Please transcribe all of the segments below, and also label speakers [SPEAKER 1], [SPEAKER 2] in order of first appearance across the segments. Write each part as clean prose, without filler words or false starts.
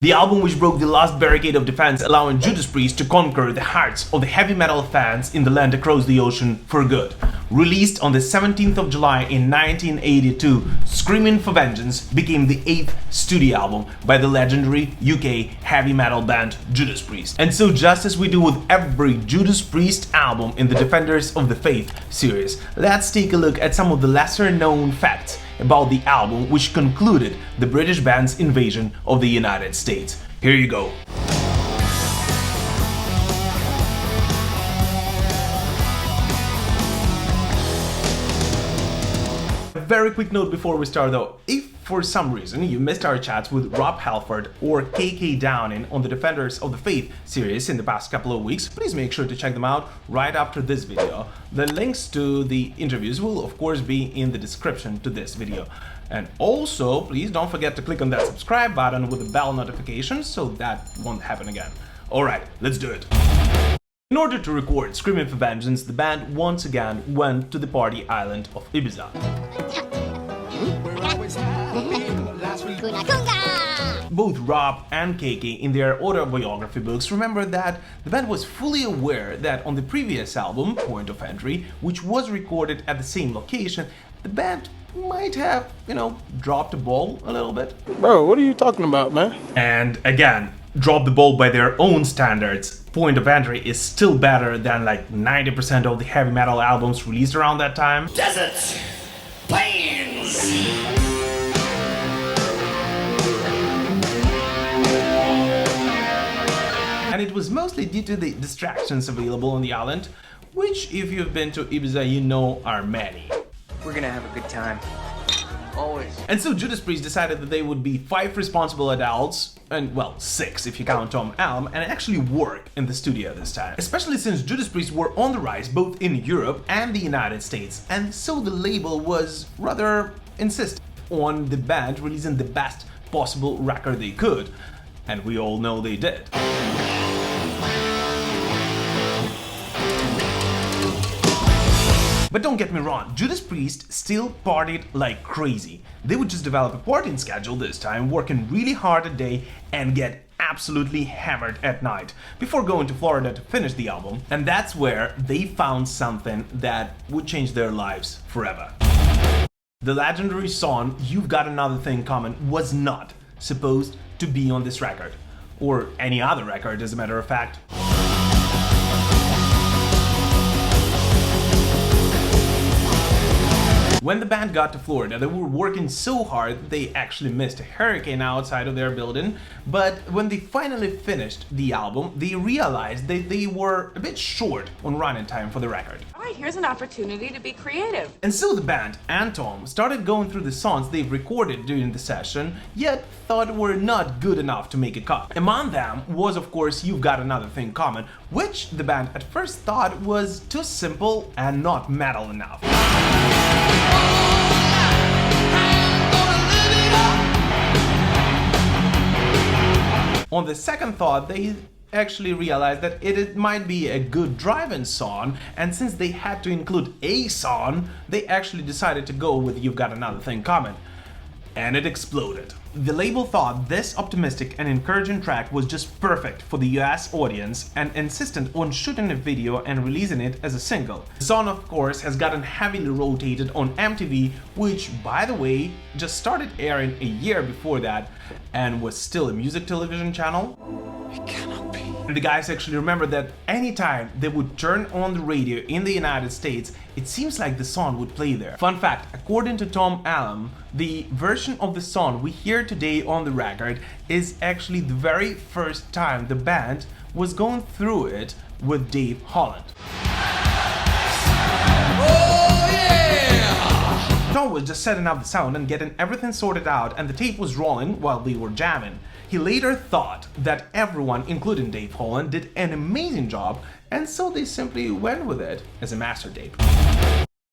[SPEAKER 1] The album which broke the last barricade of defense, allowing Judas Priest to conquer the hearts of the heavy metal fans in the land across the ocean for good. Released on the 17th of July in 1982, Screaming for Vengeance became the 8th studio album by the legendary UK heavy metal band Judas Priest. And so, just as we do with every Judas Priest album in the Defenders of the Faith series, let's take a look at some of the lesser known facts about the album which concluded the British band's invasion of the United States. Here you go. A very quick note before we start though, if for some reason you missed our chats with Rob Halford or KK Downing on the Defenders of the Faith series in the past couple of weeks, please make sure to check them out right after this video. The links to the interviews will of course be in the description to this video. And also, please don't forget to click on that subscribe button with the bell notification so that won't happen again. Alright, let's do it. In order to record Screaming for Vengeance, the band once again went to the party island of Ibiza. Both Rob and KK in their autobiography books remember that the band was fully aware that on the previous album, Point of Entry, which was recorded at the same location, the band might have, dropped the ball a little bit.
[SPEAKER 2] Bro, what are you talking about, man?
[SPEAKER 1] And again, drop the ball by their own standards. Point of Entry is still better than like 90% of the heavy metal albums released around that time.
[SPEAKER 3] Deserts, plains.
[SPEAKER 1] And it was mostly due to the distractions available on the island, which, if you've been to Ibiza, you know are many.
[SPEAKER 4] We're gonna have a good time. Always.
[SPEAKER 1] And so Judas Priest decided that they would be 5 responsible adults, and well, 6 if you count Tom Allen, and actually work in the studio this time. Especially since Judas Priest were on the rise both in Europe and the United States, and so the label was rather insistent on the band releasing the best possible record they could, and we all know they did. But don't get me wrong, Judas Priest still partied like crazy. They would just develop a partying schedule this time, working really hard a day and get absolutely hammered at night before going to Florida to finish the album. And that's where they found something that would change their lives forever. The legendary song You've Got Another Thing Comin was not supposed to be on this record, or any other record as a matter of fact. When the band got to Florida, they were working so hard that they actually missed a hurricane outside of their building, but when they finally finished the album, they realized that they were a bit short on running time for the record.
[SPEAKER 5] Alright, here's an opportunity to be creative.
[SPEAKER 1] And so the band and Tom started going through the songs they've recorded during the session, yet thought were not good enough to make a cut. Among them was of course You've Got Another Thing Comin, which the band at first thought was too simple and not metal enough. On the second thought, they actually realized that it might be a good driving song, and since they had to include a song, they actually decided to go with You've Got Another Thing Comin. And it exploded. The label thought this optimistic and encouraging track was just perfect for the US audience and insisted on shooting a video and releasing it as a single. The song, of course, has gotten heavily rotated on MTV, which, by the way, just started airing a year before that and was still a music television channel.
[SPEAKER 2] It cannot be.
[SPEAKER 1] And the guys actually remember that anytime they would turn on the radio in the United States, it seems like the song would play there. Fun fact, according to Tom Allen, the version of the song we hear today on the record is actually the very first time the band was going through it with Dave Holland.
[SPEAKER 3] Oh yeah!
[SPEAKER 1] Tom was just setting up the sound and getting everything sorted out, and the tape was rolling while they were jamming. He later thought that everyone, including Dave Holland, did an amazing job, and so they simply went with it as a master tape.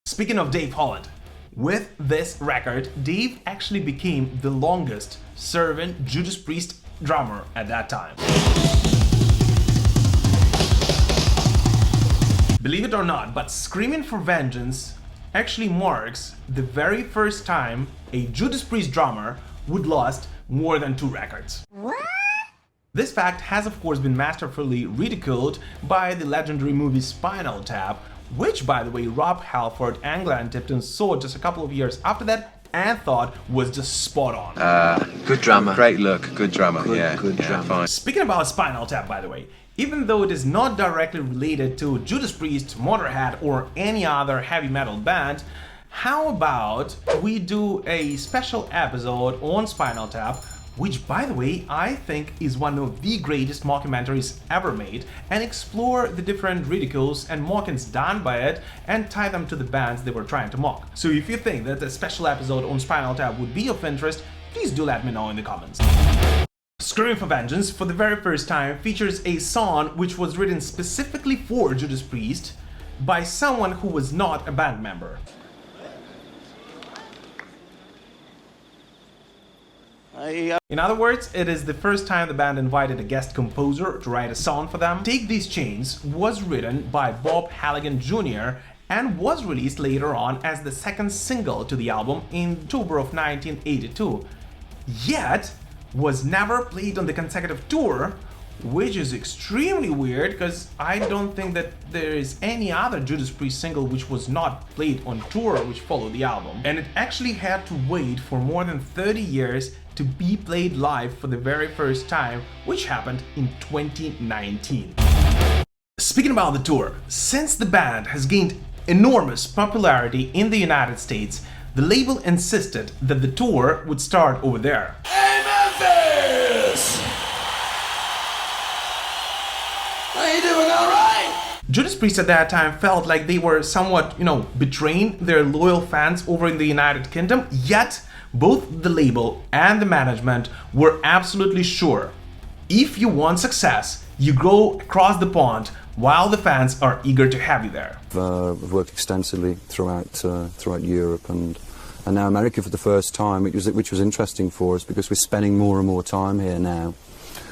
[SPEAKER 1] Speaking of Dave Holland, with this record, Dave actually became the longest serving Judas Priest drummer at that time. Believe it or not, but Screaming for Vengeance actually marks the very first time a Judas Priest drummer would last more than 2 records.
[SPEAKER 6] What?
[SPEAKER 1] This fact has of course been masterfully ridiculed by the legendary movie Spinal Tap, which, by the way, Rob Halford and Glenn Tipton saw just a couple of years after that and thought was just spot on.
[SPEAKER 6] Good drama. Great look, good drama.
[SPEAKER 4] Good drama.
[SPEAKER 6] Fine.
[SPEAKER 1] Speaking about Spinal Tap, by the way, even though it is not directly related to Judas Priest, Motorhead, or any other heavy metal band, how about we do a special episode on Spinal Tap, which, by the way, I think is one of the greatest mockumentaries ever made, and explore the different ridicules and mockings done by it and tie them to the bands they were trying to mock. So if you think that a special episode on Spinal Tap would be of interest, please do let me know in the comments. Screaming for Vengeance, for the very first time, features a song which was written specifically for Judas Priest by someone who was not a band member. In other words, it is the first time the band invited a guest composer to write a song for them. Take These Chains was written by Bob Halligan Jr. and was released later on as the second single to the album in October of 1982, yet was never played on the consecutive tour, which is extremely weird because I don't think that there is any other Judas Priest single which was not played on tour which followed the album. And it actually had to wait for more than 30 years to be played live for the very first time, which happened in 2019. Speaking about the tour, since the band has gained enormous popularity in the United States, the label insisted that the tour would start over there.
[SPEAKER 3] Hey, Memphis! How you doing, alright?
[SPEAKER 1] Judas Priest at that time felt like they were somewhat, betraying their loyal fans over in the United Kingdom, yet both the label and the management were absolutely sure if you want success, you go across the pond while the fans are eager to have you there.
[SPEAKER 7] I've worked extensively throughout Europe and now America for the first time, which was interesting for us because we're spending more and more time here now.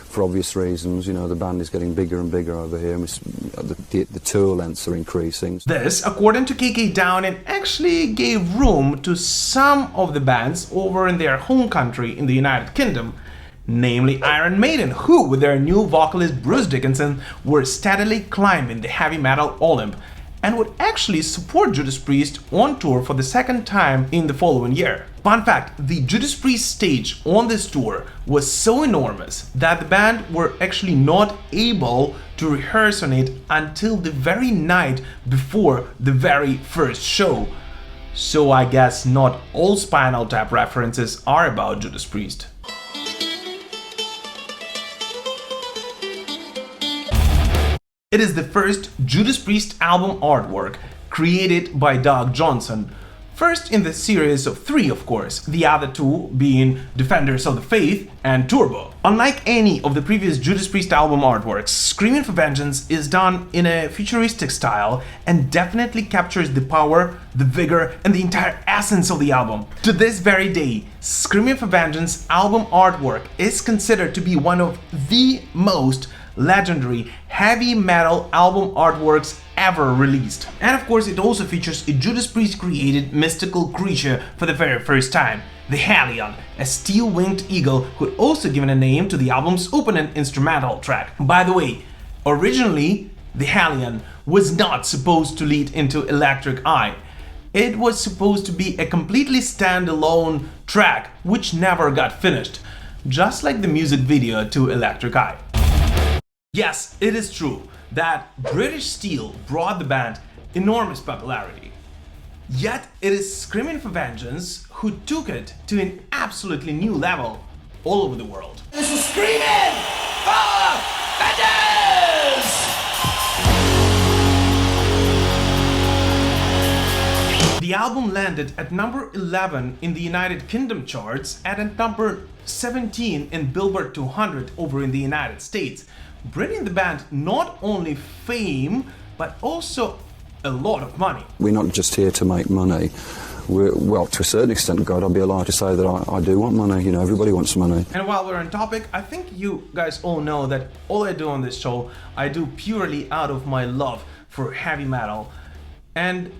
[SPEAKER 7] For obvious reasons, the band is getting bigger and bigger over here, and the tour lengths are increasing.
[SPEAKER 1] This, according to KK Downing, actually gave room to some of the bands over in their home country in the United Kingdom, namely Iron Maiden, who, with their new vocalist Bruce Dickinson, were steadily climbing the heavy metal Olymp, and would actually support Judas Priest on tour for the second time in the following year. Fun fact, the Judas Priest stage on this tour was so enormous that the band were actually not able to rehearse on it until the very night before the very first show. So I guess not all Spinal Tap references are about Judas Priest. It is the first Judas Priest album artwork created by Doug Johnson. First in the series of 3, of course, the other 2 being Defenders of the Faith and Turbo. Unlike any of the previous Judas Priest album artworks, Screaming for Vengeance is done in a futuristic style and definitely captures the power, the vigor, and the entire essence of the album. To this very day, Screaming for Vengeance album artwork is considered to be one of the most legendary heavy metal album artworks ever released. And of course it also features a Judas Priest created mystical creature for the very first time, the Hellion, a steel-winged eagle who had also given a name to the album's opening instrumental track. By the way, originally the Hellion was not supposed to lead into Electric Eye. It was supposed to be a completely standalone track which never got finished, just like the music video to Electric Eye. Yes, it is true that British Steel brought the band enormous popularity. Yet it is Screaming for Vengeance who took it to an absolutely new level all over the world.
[SPEAKER 3] This is Screaming for Vengeance!
[SPEAKER 1] The album landed at number 11 in the United Kingdom charts and at number 17 in Billboard 200 over in the United States, bringing the band not only fame but also a lot of money.
[SPEAKER 7] We're not just here to make money. Well, to a certain extent, God, I'd be alive to say that I do want money. Everybody wants money.
[SPEAKER 1] And while we're on topic, I think you guys all know that all I do on this show, I do purely out of my love for heavy metal. And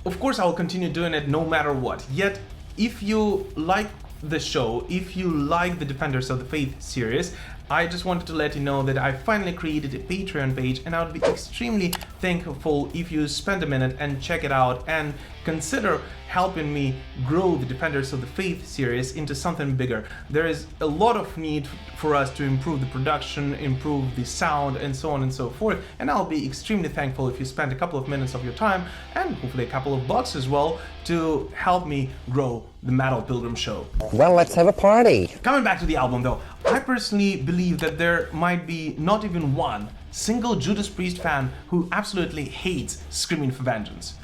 [SPEAKER 1] of course I will continue doing it no matter what. Yet, if you like the show, if you like the Defenders of the Faith series, I just wanted to let you know that I finally created a Patreon page, and I would be extremely thankful if you spend a minute and check it out and consider helping me grow the Defenders of the Faith series into something bigger. There is a lot of need for us to improve the production, improve the sound, and so on and so forth, and I'll be extremely thankful if you spend a couple of minutes of your time, and hopefully a couple of bucks as well, to help me grow the Metal Pilgrim Show.
[SPEAKER 8] Well, let's have a party.
[SPEAKER 1] Coming back to the album though, I personally believe that there might be not even one single Judas Priest fan who absolutely hates Screaming for Vengeance.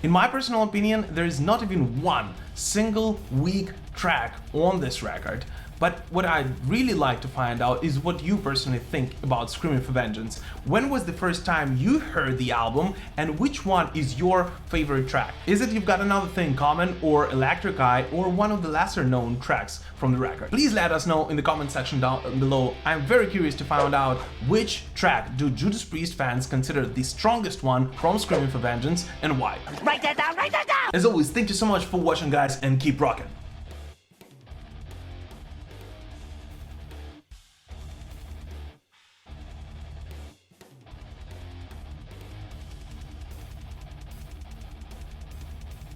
[SPEAKER 1] In my personal opinion, there is not even one single weak track on this record. But what I'd really like to find out is what you personally think about Screaming for Vengeance. When was the first time you heard the album, and which one is your favorite track? Is it You've Got Another Thing Comin, or Electric Eye, or one of the lesser known tracks from the record? Please let us know in the comment section down below. I'm very curious to find out which track do Judas Priest fans consider the strongest one from Screaming for Vengeance, and why.
[SPEAKER 3] Write that down, write that down!
[SPEAKER 1] As always, thank you so much for watching, guys, and keep rocking.